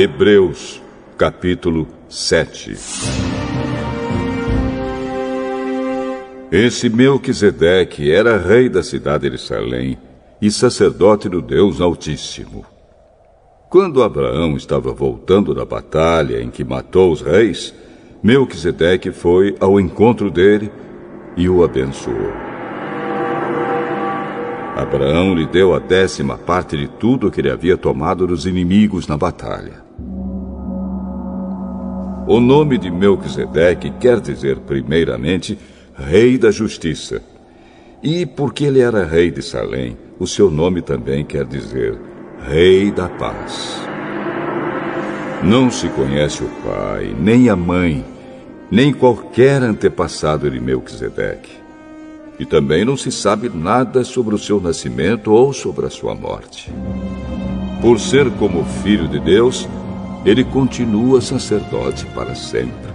Hebreus, capítulo 7. Esse Melquisedeque era rei da cidade de Salém e sacerdote do Deus Altíssimo. Quando Abraão estava voltando da batalha em que matou os reis, Melquisedeque foi ao encontro dele e o abençoou. Abraão lhe deu a 10ª parte de tudo que ele havia tomado dos inimigos na batalha. O nome de Melquisedeque quer dizer, primeiramente, Rei da Justiça. E porque ele era rei de Salém, o seu nome também quer dizer Rei da Paz. Não se conhece o pai, nem a mãe, nem qualquer antepassado de Melquisedeque. E também não se sabe nada sobre o seu nascimento ou sobre a sua morte. Por ser como filho de Deus, ele continua sacerdote para sempre.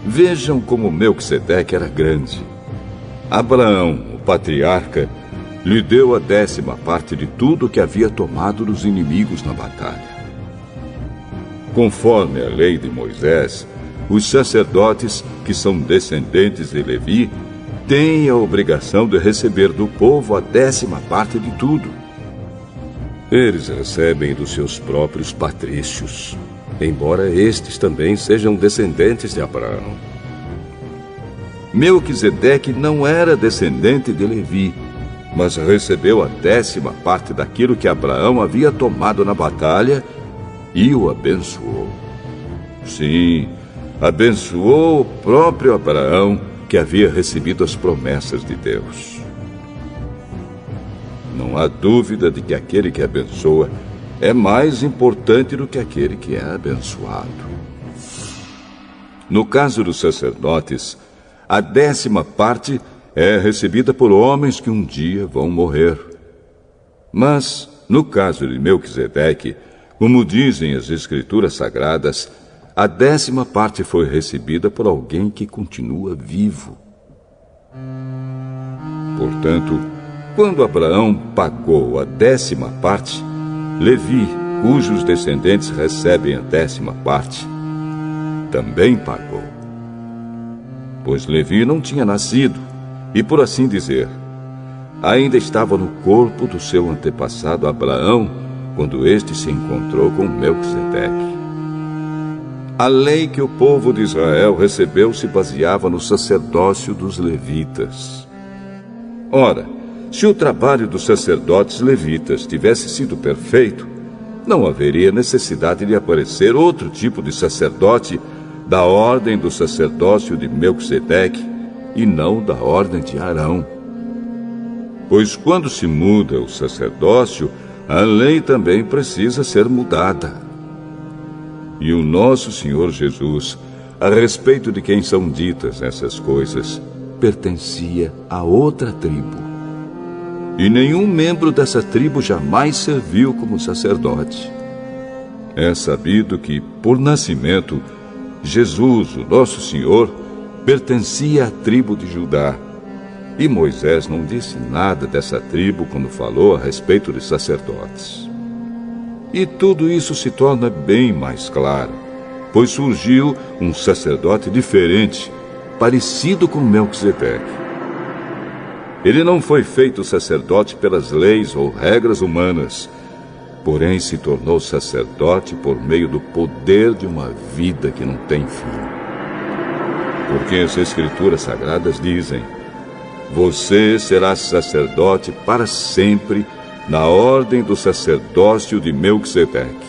Vejam como Melquisedeque era grande. Abraão, o patriarca, lhe deu a 10ª parte de tudo que havia tomado dos inimigos na batalha. Conforme a lei de Moisés, os sacerdotes, que são descendentes de Levi, têm a obrigação de receber do povo a 10ª parte de tudo. Eles recebem dos seus próprios patrícios, embora estes também sejam descendentes de Abraão. Melquisedeque não era descendente de Levi, mas recebeu a 10ª parte daquilo que Abraão havia tomado na batalha e o abençoou. Sim, abençoou o próprio Abraão, que havia recebido as promessas de Deus. Não há dúvida de que aquele que abençoa é mais importante do que aquele que é abençoado. No caso dos sacerdotes, a 10ª parte é recebida por homens que um dia vão morrer. Mas, no caso de Melquisedeque, como dizem as Escrituras Sagradas, a 10ª parte foi recebida por alguém que continua vivo. Portanto, quando Abraão pagou a 10ª parte, Levi, cujos descendentes recebem a 10ª parte, também pagou. Pois Levi não tinha nascido, e por assim dizer, ainda estava no corpo do seu antepassado Abraão, quando este se encontrou com Melquisedeque. A lei que o povo de Israel recebeu se baseava no sacerdócio dos levitas. Ora, se o trabalho dos sacerdotes levitas tivesse sido perfeito, não haveria necessidade de aparecer outro tipo de sacerdote da ordem do sacerdócio de Melquisedeque e não da ordem de Arão. Pois quando se muda o sacerdócio, a lei também precisa ser mudada. E o nosso Senhor Jesus, a respeito de quem são ditas essas coisas, pertencia a outra tribo. E nenhum membro dessa tribo jamais serviu como sacerdote. É sabido que, por nascimento, Jesus, o nosso Senhor, pertencia à tribo de Judá. E Moisés não disse nada dessa tribo quando falou a respeito de sacerdotes. E tudo isso se torna bem mais claro, pois surgiu um sacerdote diferente, parecido com Melquisedeque. Ele não foi feito sacerdote pelas leis ou regras humanas, porém se tornou sacerdote por meio do poder de uma vida que não tem fim. Porque as Escrituras Sagradas dizem: você será sacerdote para sempre, na ordem do sacerdócio de Melquisedeque.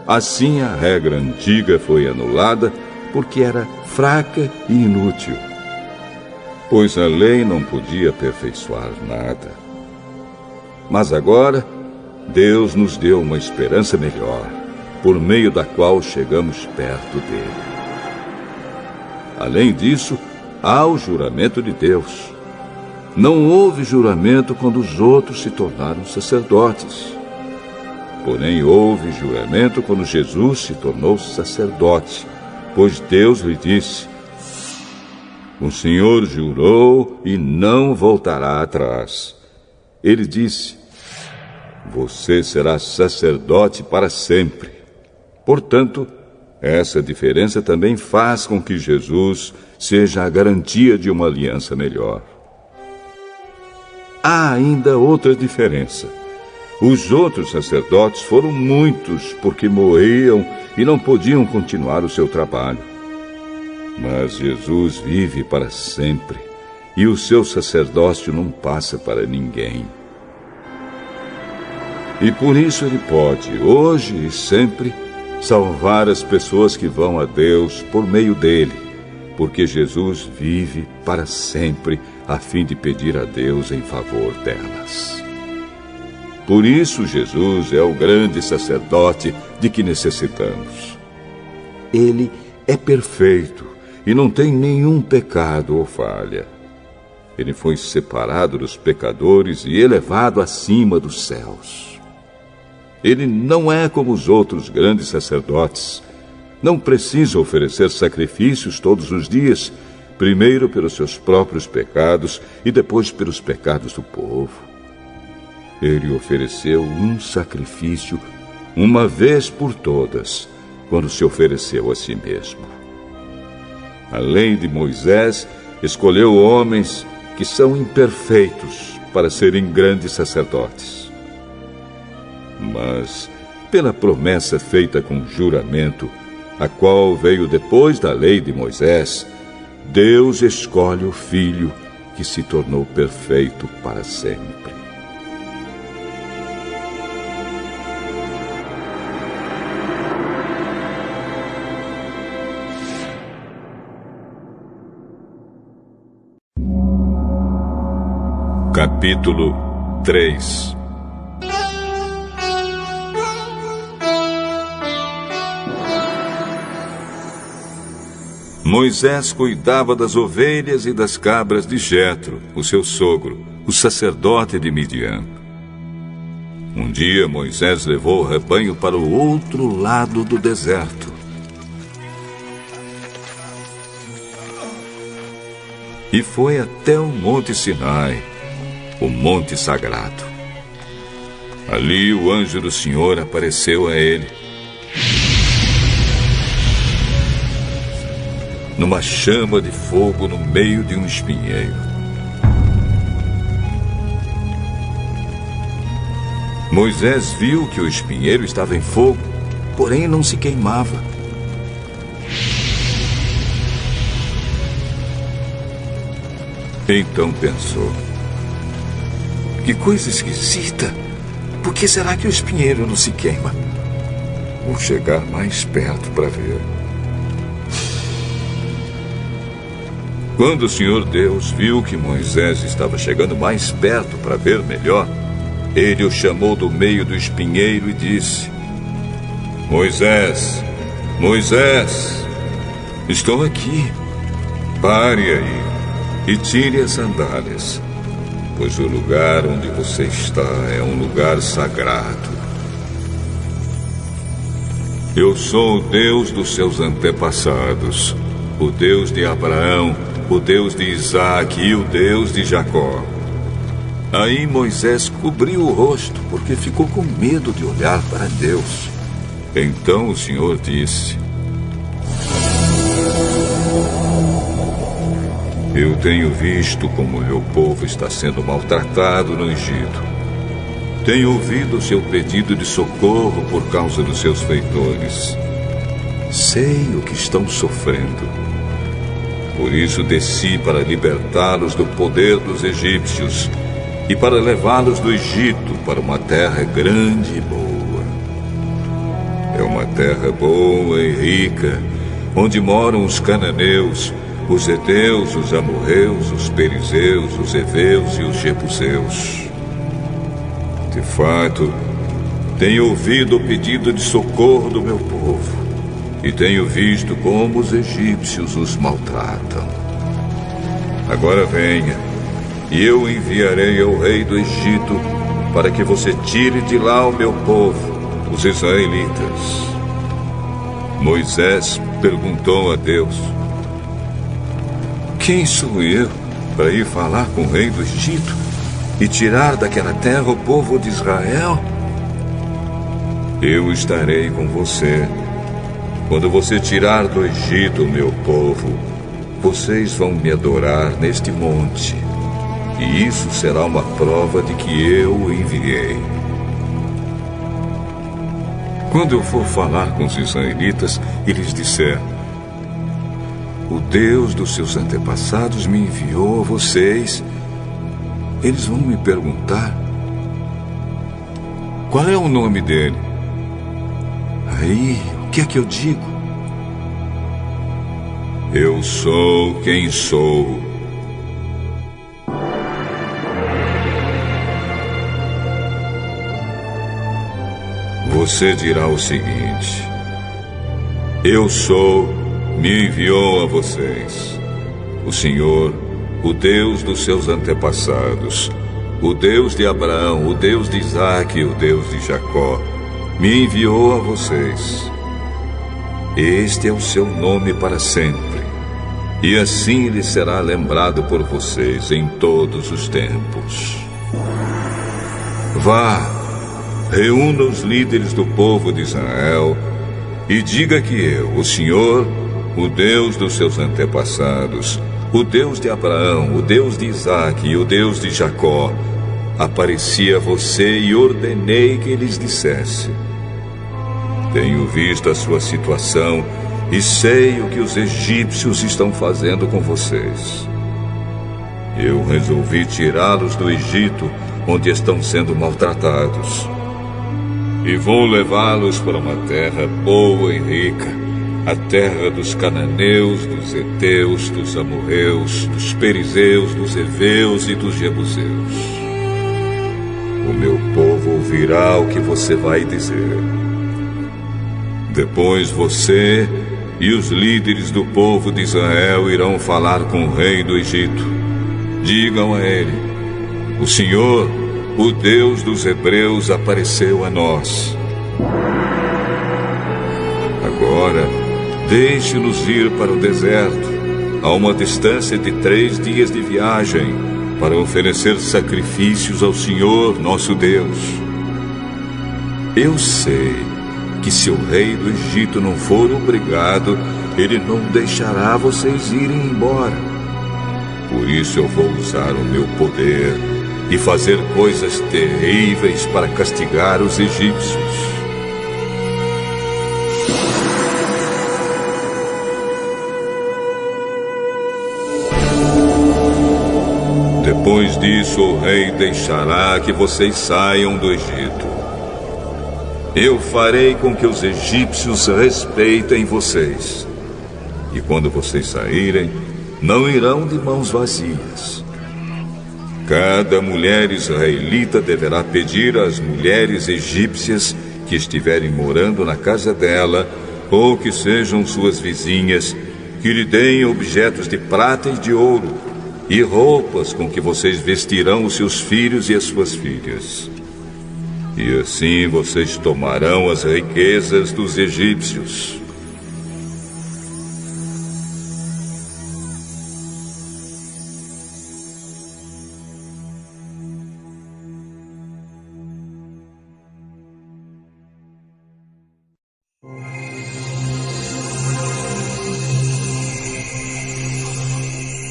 Assim a regra antiga foi anulada porque era fraca e inútil, pois a lei não podia aperfeiçoar nada. Mas agora, Deus nos deu uma esperança melhor, por meio da qual chegamos perto dele. Além disso, há o juramento de Deus. Não houve juramento quando os outros se tornaram sacerdotes. Porém, houve juramento quando Jesus se tornou sacerdote, pois Deus lhe disse: o Senhor jurou e não voltará atrás. Ele disse: você será sacerdote para sempre. Portanto, essa diferença também faz com que Jesus seja a garantia de uma aliança melhor. Há ainda outra diferença. Os outros sacerdotes foram muitos porque morriam e não podiam continuar o seu trabalho. Mas Jesus vive para sempre e o seu sacerdócio não passa para ninguém. E por isso ele pode, hoje e sempre, salvar as pessoas que vão a Deus por meio dele, porque Jesus vive para sempre a fim de pedir a Deus em favor delas. Por isso Jesus é o grande sacerdote de que necessitamos. Ele é perfeito e não tem nenhum pecado ou falha. Ele foi separado dos pecadores e elevado acima dos céus. Ele não é como os outros grandes sacerdotes. Não precisa oferecer sacrifícios todos os dias, primeiro pelos seus próprios pecados e depois pelos pecados do povo. Ele ofereceu um sacrifício uma vez por todas, quando se ofereceu a si mesmo. A lei de Moisés escolheu homens que são imperfeitos para serem grandes sacerdotes. Mas, pela promessa feita com juramento, a qual veio depois da lei de Moisés, Deus escolhe o Filho que se tornou perfeito para sempre. Capítulo 3. Moisés cuidava das ovelhas e das cabras de Jetro, o seu sogro, o sacerdote de Midian. Um dia Moisés levou o rebanho para o outro lado do deserto. E foi até o Monte Sinai, o monte sagrado. Ali o anjo do Senhor apareceu a ele, numa chama de fogo no meio de um espinheiro. Moisés viu que o espinheiro estava em fogo, porém não se queimava. Então pensou: que coisa esquisita! Por que será que o espinheiro não se queima? Vou chegar mais perto para ver. Quando o Senhor Deus viu que Moisés estava chegando mais perto para ver melhor, ele o chamou do meio do espinheiro e disse: Moisés, Moisés, estou aqui. Pare aí e tire as sandálias, pois o lugar onde você está é um lugar sagrado. Eu sou o Deus dos seus antepassados, o Deus de Abraão, o Deus de Isaque e o Deus de Jacó. Aí Moisés cobriu o rosto, porque ficou com medo de olhar para Deus. Então o Senhor disse: Eu tenho visto como meu povo está sendo maltratado no Egito. Tenho ouvido o seu pedido de socorro por causa dos seus feitores. Sei o que estão sofrendo. Por isso desci para libertá-los do poder dos egípcios e para levá-los do Egito para uma terra grande e boa. É uma terra boa e rica, onde moram os cananeus, os heteus, os amorreus, os perizeus, os heveus e os jebuseus. De fato, tenho ouvido o pedido de socorro do meu povo e tenho visto como os egípcios os maltratam. Agora venha, e eu enviarei ao rei do Egito para que você tire de lá o meu povo, os israelitas. Moisés perguntou a Deus: Quem sou eu para ir falar com o rei do Egito e tirar daquela terra o povo de Israel? Eu estarei com você. Quando você tirar do Egito o meu povo, vocês vão me adorar neste monte. E isso será uma prova de que eu o enviei. Quando eu for falar com os israelitas e lhes disser: o Deus dos seus antepassados me enviou a vocês, eles vão me perguntar: qual é o nome dele? Aí, o que é que eu digo? Eu sou quem sou. Você dirá o seguinte: eu sou, me enviou a vocês. O Senhor, o Deus dos seus antepassados, o Deus de Abraão, o Deus de Isaque e o Deus de Jacó, me enviou a vocês. Este é o seu nome para sempre, e assim ele será lembrado por vocês em todos os tempos. Vá, reúna os líderes do povo de Israel e diga que eu, o Senhor, o Deus dos seus antepassados, o Deus de Abraão, o Deus de Isaque e o Deus de Jacó, apareci a você e ordenei que lhes dissesse: tenho visto a sua situação e sei o que os egípcios estão fazendo com vocês. Eu resolvi tirá-los do Egito, onde estão sendo maltratados, e vou levá-los para uma terra boa e rica, a terra dos cananeus, dos heteus, dos amorreus, dos perizeus, dos heveus e dos jebuseus. O meu povo ouvirá o que você vai dizer. Depois você e os líderes do povo de Israel irão falar com o rei do Egito. Digam a ele: o Senhor, o Deus dos hebreus, apareceu a nós. Agora, deixe-nos ir para o deserto, a uma distância de 3 dias de viagem, para oferecer sacrifícios ao Senhor, nosso Deus. Eu sei que se o rei do Egito não for obrigado, ele não deixará vocês irem embora. Por isso eu vou usar o meu poder e fazer coisas terríveis para castigar os egípcios. Depois disso, o rei deixará que vocês saiam do Egito. Eu farei com que os egípcios respeitem vocês. E quando vocês saírem, não irão de mãos vazias. Cada mulher israelita deverá pedir às mulheres egípcias que estiverem morando na casa dela, ou que sejam suas vizinhas, que lhe deem objetos de prata e de ouro, e roupas com que vocês vestirão os seus filhos e as suas filhas. E assim vocês tomarão as riquezas dos egípcios.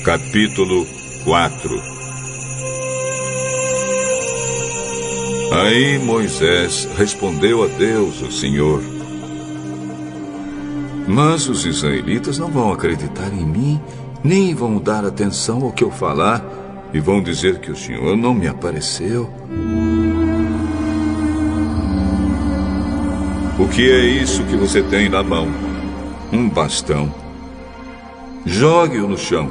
Capítulo 4. Aí Moisés respondeu a Deus, o Senhor: mas os israelitas não vão acreditar em mim, nem vão dar atenção ao que eu falar, e vão dizer que o Senhor não me apareceu. O que é isso que você tem na mão? Um bastão. Jogue-o no chão.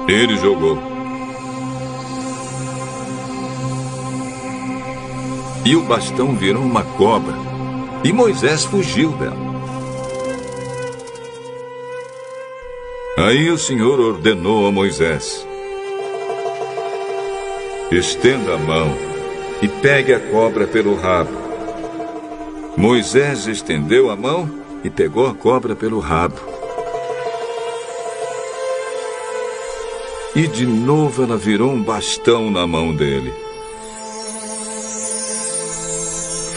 Ele jogou. E o bastão virou uma cobra, e Moisés fugiu dela. Aí o Senhor ordenou a Moisés: estenda a mão e pegue a cobra pelo rabo. Moisés estendeu a mão e pegou a cobra pelo rabo. E de novo ela virou um bastão na mão dele.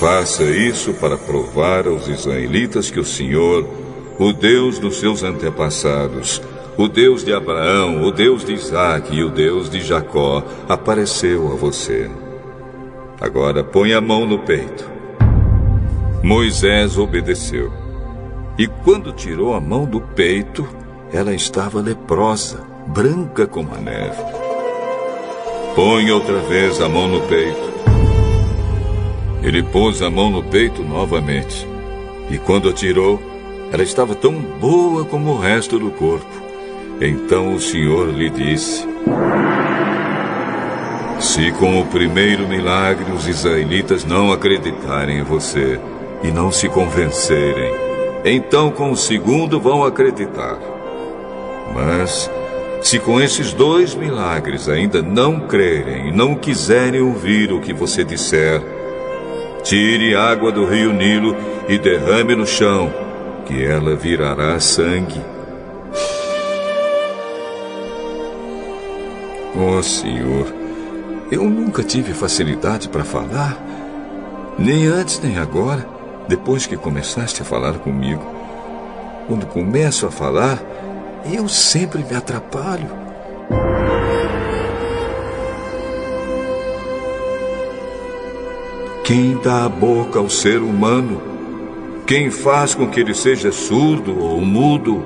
Faça isso para provar aos israelitas que o Senhor, o Deus dos seus antepassados, o Deus de Abraão, o Deus de Isaque e o Deus de Jacó, apareceu a você. Agora põe a mão no peito. Moisés obedeceu. E quando tirou a mão do peito, ela estava leprosa, branca como a neve. Põe outra vez a mão no peito. Ele pôs a mão no peito novamente. E quando a tirou, ela estava tão boa como o resto do corpo. Então o Senhor lhe disse: se com o primeiro milagre os israelitas não acreditarem em você e não se convencerem, então com o segundo vão acreditar. Mas se com esses 2 milagres ainda não crerem e não quiserem ouvir o que você disser, tire água do rio Nilo e derrame no chão, que ela virará sangue. Oh, Senhor, eu nunca tive facilidade para falar, nem antes nem agora, depois que começaste a falar comigo. Quando começo a falar, eu sempre me atrapalho. Quem dá a boca ao ser humano? Quem faz com que ele seja surdo ou mudo?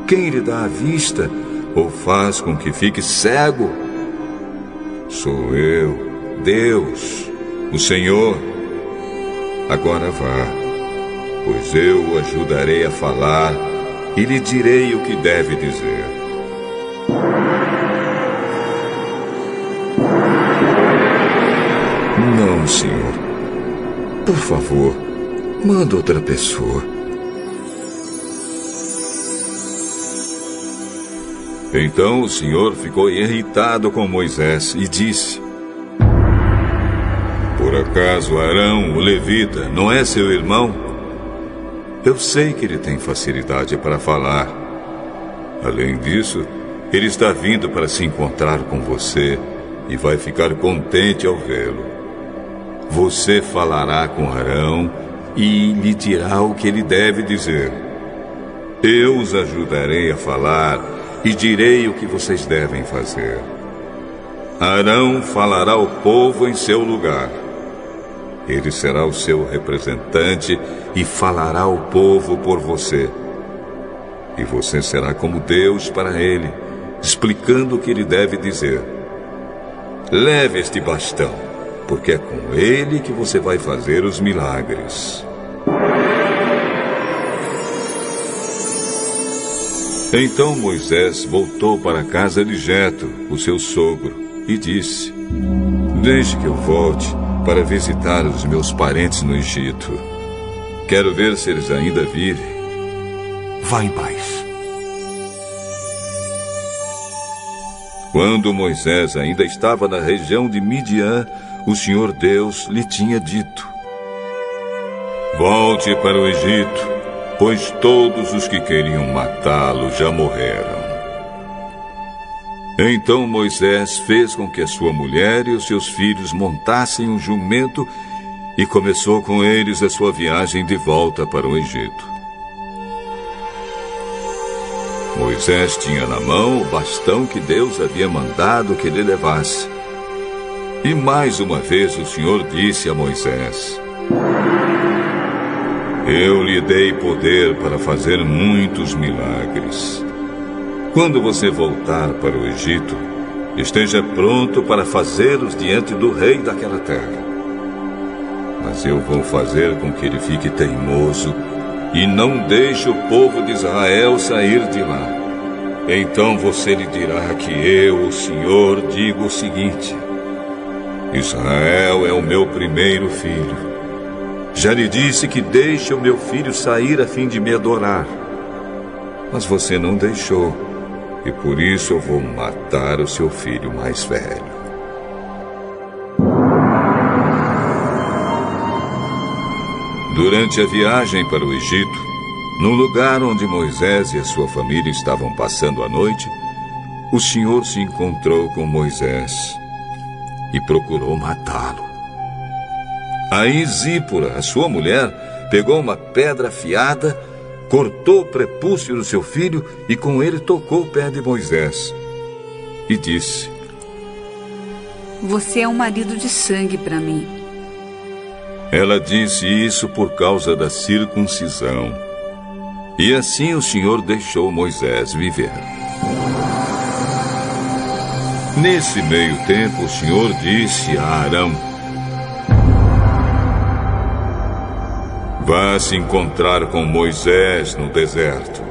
Quem lhe dá a vista ou faz com que fique cego? Sou eu, Deus, o Senhor. Agora vá, pois eu o ajudarei a falar e lhe direi o que deve dizer. Não, Senhor. Por favor, manda outra pessoa. Então o Senhor ficou irritado com Moisés e disse: por acaso Arão, o levita, não é seu irmão? Eu sei que ele tem facilidade para falar. Além disso, ele está vindo para se encontrar com você e vai ficar contente ao vê-lo. Você falará com Arão e lhe dirá o que ele deve dizer. Eu os ajudarei a falar e direi o que vocês devem fazer. Arão falará ao povo em seu lugar. Ele será o seu representante e falará ao povo por você. E você será como Deus para ele, explicando o que ele deve dizer. Leve este bastão, porque é com ele que você vai fazer os milagres. Então Moisés voltou para a casa de Jetro, o seu sogro, e disse: deixe que eu volte para visitar os meus parentes no Egito. Quero ver se eles ainda vivem. Vá em paz. Quando Moisés ainda estava na região de Midian, o Senhor Deus lhe tinha dito: volte para o Egito, pois todos os que queriam matá-lo já morreram. Então Moisés fez com que a sua mulher e os seus filhos montassem um jumento e começou com eles a sua viagem de volta para o Egito. Moisés tinha na mão o bastão que Deus havia mandado que ele levasse. E mais uma vez o Senhor disse a Moisés: eu lhe dei poder para fazer muitos milagres. Quando você voltar para o Egito, esteja pronto para fazê-los diante do rei daquela terra. Mas eu vou fazer com que ele fique teimoso e não deixe o povo de Israel sair de lá. Então você lhe dirá que eu, o Senhor, digo o seguinte: Israel é o meu primeiro filho. Já lhe disse que deixe o meu filho sair a fim de me adorar. Mas você não deixou. E por isso eu vou matar o seu filho mais velho. Durante a viagem para o Egito, no lugar onde Moisés e a sua família estavam passando a noite, o Senhor se encontrou com Moisés e procurou matá-lo. Aí Zípora, a sua mulher, pegou uma pedra afiada, cortou o prepúcio do seu filho e com ele tocou o pé de Moisés. E disse: Você é um marido de sangue para mim. Ela disse isso por causa da circuncisão. E assim o Senhor deixou Moisés viver. Nesse meio tempo, o Senhor disse a Arão: Vá se encontrar com Moisés no deserto.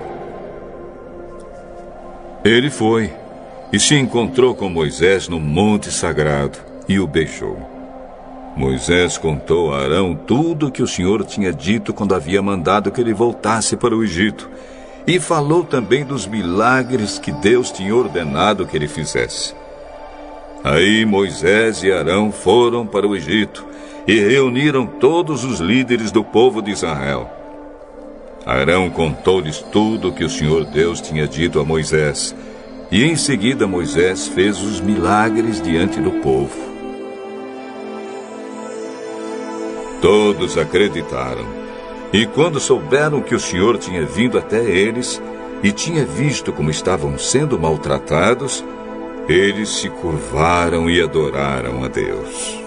Ele foi e se encontrou com Moisés no monte sagrado e o beijou. Moisés contou a Arão tudo o que o Senhor tinha dito quando havia mandado que ele voltasse para o Egito, e falou também dos milagres que Deus tinha ordenado que ele fizesse. Aí Moisés e Arão foram para o Egito e reuniram todos os líderes do povo de Israel. Arão contou-lhes tudo o que o Senhor Deus tinha dito a Moisés, e em seguida Moisés fez os milagres diante do povo. Todos acreditaram, e quando souberam que o Senhor tinha vindo até eles e tinha visto como estavam sendo maltratados, eles se curvaram e adoraram a Deus.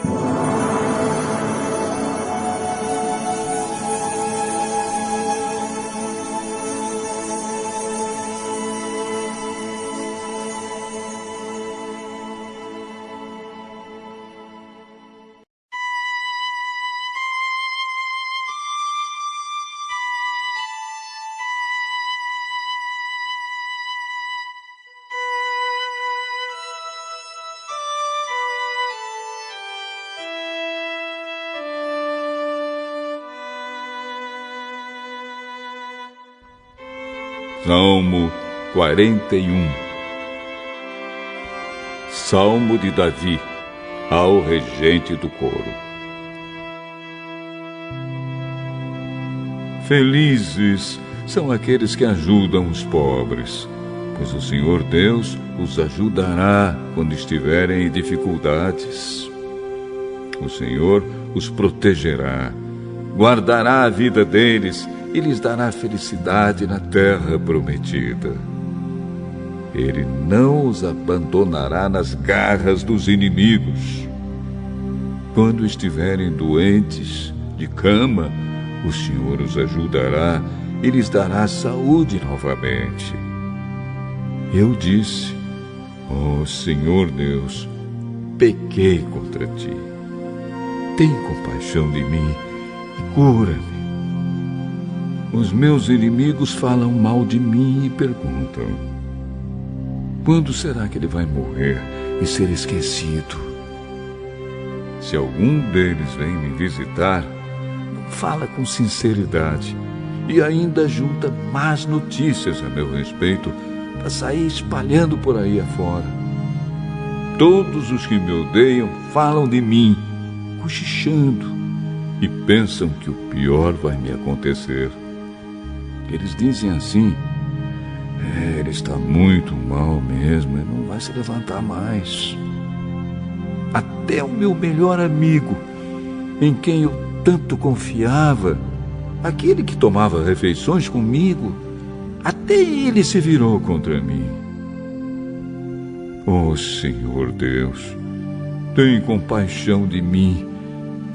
Salmo 41. Salmo de Davi, ao regente do coro. Felizes são aqueles que ajudam os pobres, pois o Senhor Deus os ajudará quando estiverem em dificuldades. O Senhor os protegerá, guardará a vida deles e lhes dará felicidade na terra prometida. Ele não os abandonará nas garras dos inimigos. Quando estiverem doentes, de cama, o Senhor os ajudará e lhes dará saúde novamente. Eu disse: Ó Senhor Deus, pequei contra ti. Tem compaixão de mim e cura-me. Os meus inimigos falam mal de mim e perguntam: quando será que ele vai morrer e ser esquecido? Se algum deles vem me visitar, fala com sinceridade e ainda junta más notícias a meu respeito para sair espalhando por aí afora. Todos os que me odeiam falam de mim, cochichando, e pensam que o pior vai me acontecer. Eles dizem assim: ele está muito mal mesmo e não vai se levantar mais. Até o meu melhor amigo, em quem eu tanto confiava, aquele que tomava refeições comigo, até ele se virou contra mim. Ó Senhor Deus, tem compaixão de mim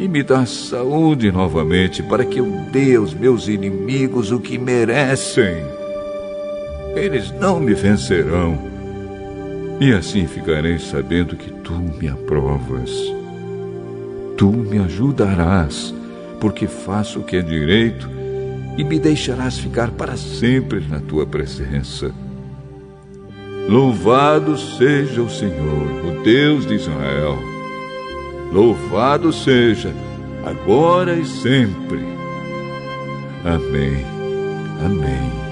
e me dá saúde novamente para que eu dê aos meus inimigos o que merecem. Eles não me vencerão, e assim ficarei sabendo que tu me aprovas. Tu me ajudarás, porque faço o que é direito, e me deixarás ficar para sempre na tua presença. Louvado seja o Senhor, o Deus de Israel. Louvado seja, agora e sempre. Amém. Amém.